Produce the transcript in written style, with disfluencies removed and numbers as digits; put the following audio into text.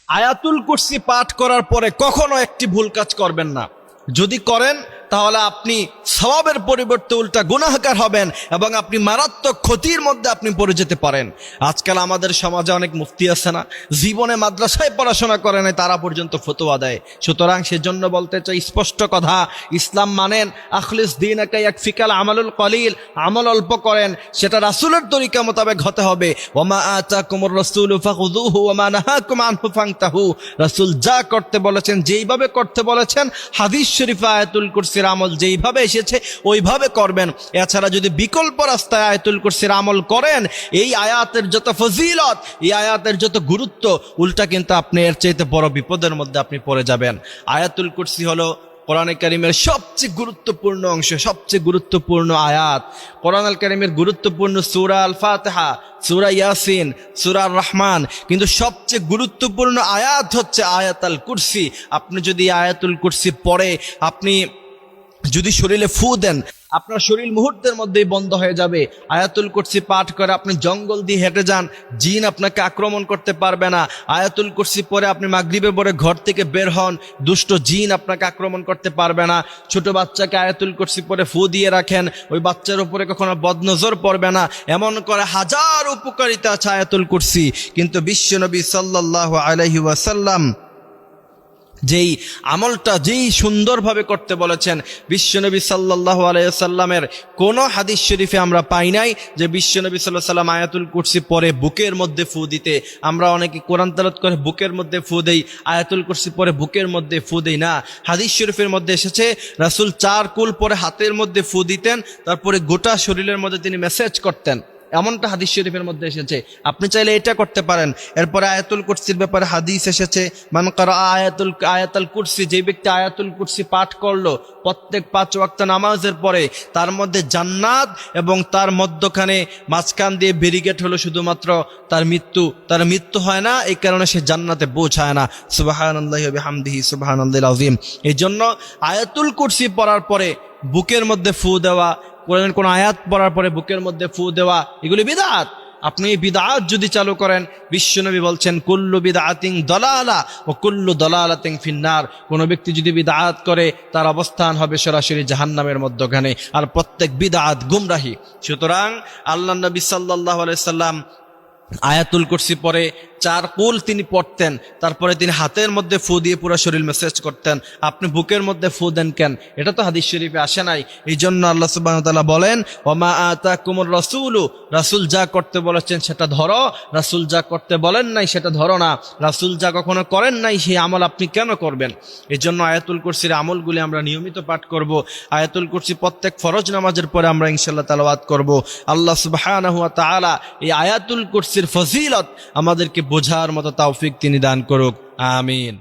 আয়াতুল কুরসি পাঠ করার পরে কখনো একটি ভুল কাজ করবেন না। যদি করেন তাহলে আপনি সওয়াবের পরিবর্তে উল্টা গুনাহগার হবেন এবং আপনি মারাত্মক ক্ষতির মধ্যে আপনি পড়ে যেতে পারেন। আজকাল আমাদের সমাজে অনেক মুফতি আছে না, জীবনে মাদ্রাসায় পড়াশোনা করে নাই, তারা পর্যন্ত ফতোয়া দেয়। সুতরাং সেজন্য বলতে চাই স্পষ্ট কথা, ইসলাম মানেন আখলিস দীনাকা ইয়াকফিকাল আমালুল কলিল, আমল অল্প করেন, সেটা রাসূলের তরিকা মোতাবেক হতে হবে। ওমা আতাকুমুর রাসূলু ফাখুযুহু ওমা নাহাকুম আনহু ফান্তাহু। রাসূল যা করতে বলেছেন, যেইভাবে করতে বলেছেন, হাদিস শরীফে আয়াতুল কুরসির আমল যেইভাবে এসেছে ওইভাবে করবেন। এছাড়া যদি বিকল্প রাস্তায় আয়াতুল কুরসির আমল করেন, এই আয়াতের যত ফজিলত, এই আয়াতের যত গুরুত্ব, উল্টা কিন্তু আপনি এর চাইতে বড় বিপদের মধ্যে আপনি পড়ে যাবেন। আয়াতুল কুরসি হলো কোরআনে কারিমের সবচেয়ে গুরুত্বপূর্ণ অংশ, সবচেয়ে গুরুত্বপূর্ণ আয়াত। কোরআনে কারিমের গুরুত্বপূর্ণ সূরা আল ফাতিহা, সূরা ইয়াসিন, সূরা আর রহমান, কিন্তু সবচেয়ে গুরুত্বপূর্ণ আয়াত হচ্ছে আয়াতুল কুরসি। আপনি যদি আয়াতুল কুরসি পড়ে আপনি যদি শরীরে ফু দেন, আপনার শরীর মুহূর্তের মধ্যেই বন্ধ হয়ে যাবে। আয়াতুল কুরসি পাঠ করে আপনি জঙ্গল দিয়ে হেঁটে যান, জিন আপনাকে আক্রমণ করতে পারবে না। আয়াতুল কুরসি পরে আপনি মাগরিবের পরে ঘর থেকে বের হন, দুষ্ট জিন আপনাকে আক্রমণ করতে পারবে না। ছোট বাচ্চাকে আয়াতুল কুরসি পরে ফু দিয়ে রাখেন, ওই বাচ্চার উপরে কখনো বদনজর পড়বে না। এমন করে হাজার উপকারিতা আছে আয়াতুল কুরসি। কিন্তু বিশ্বনবী সাল্লাল্লাহু আলাইহি ওয়াসাল্লাম যেই আমলটা যেই সুন্দরভাবে করতে বলেছেন, বিশ্বনবী সাল্লাল্লাহু আলাইহি ওয়াসাল্লামের কোনো হাদিস শরীফে আমরা পাই নাই যে বিশ্বনবী সাল্লাল্লাহু আলাইহি ওয়াসাল্লাম আয়াতুল কুরসি পরে বুকের মধ্যে ফু দিতে। আমরা অনেকে কোরআন তেলাওয়াত করে বুকের মধ্যে ফু দেই, আয়াতুল কুরসি পরে বুকের মধ্যে ফু দেই না। হাদিস শরীফের মধ্যে এসেছে রাসূল 4 কুল পরে হাতের মধ্যে ফু দিতেন, তারপরে গোটা শরীরের মধ্যে তিনি মেসেজ করতেন, এমনটা হাদিস শরীফের মধ্যে এসেছে। আপনি চাইলে এটা করতে পারেন। এরপরে আয়াতুল কুরসির ব্যাপারে হাদিস এসেছে, মান কারা আয়াতুল কুরসি, যে ব্যক্তি আয়াতুল কুরসি পাঠ করলো প্রত্যেক 5 ওয়াক্ত নামাজের পরে, তার মধ্যে জান্নাত এবং তার মধ্যখানে মাঝখান দিয়ে ব্যারিকেড হলো শুধুমাত্র তার মৃত্যু হয় না, এই কারণে সে জান্নাতে পৌঁছায় না। সুবহানাল্লাহি ওয়া বিহামদিহি সুবহানাল্লাহিল আযীম। এই জন্য আয়াতুল কুরসি পড়ার পরে বুকের মধ্যে ফু দেওয়া, কোন আয়াত পড়ার পরে বুকের মধ্যে ফু দেওয়া, এগুলি বিদআত। আপনি এই বিদআত যদি চালু করেন, বিশ্বনবী বলছেন কুল্লু বিদআতিন দালালা ওয়া কুল্লু দালালাতিন ফিন্নার। কোন ব্যক্তি যদি বিদআত করে তার অবস্থান হবে সরাসরি জাহান্নামের মধ্যখানে, আর প্রত্যেক বিদআত গুমরাহি। সুতরাং আল্লাহর নবী সাল্লাল্লাহু আলাইহি সাল্লাম আয়াতুল কুরসি পরে 4 কুল তিনি পড়তেন, তারপরে তিনি হাতের মধ্যে ফু দিয়ে পুরো শরীর মেসেজ করতেন। আপনি বুকের মধ্যে ফু দেন কেন? এটা তো হাদিস শরীফে আসে নাই। এই জন্য আল্লাহ সুবহানাহু ওয়া তাআলা বলেন, ওমা আতাকুমুর রাসূলু, রাসূল যা করতে বলেছেন সেটা ধরো, রাসূল যা করতে বলেন নাই সেটা ধরো না। রাসূল যা কখনো করেন নাই সেই আমল আপনি কেন করবেন? এই জন্য আয়াতুল কুরসির আমলগুলি আমরা নিয়মিত পাঠ করব। আয়াতুল কুরসি প্রত্যেক ফরজ নামাজের পরে আমরা ইনশাআল্লাহ তেলাওয়াত করব। আল্লাহ সুবহানাহু ওয়া তাআলা এই আয়াতুল কুরসির ফজিলত আমাদেরকে বোঝার মতো তৌফিক তিনি দান করুক। আমিন।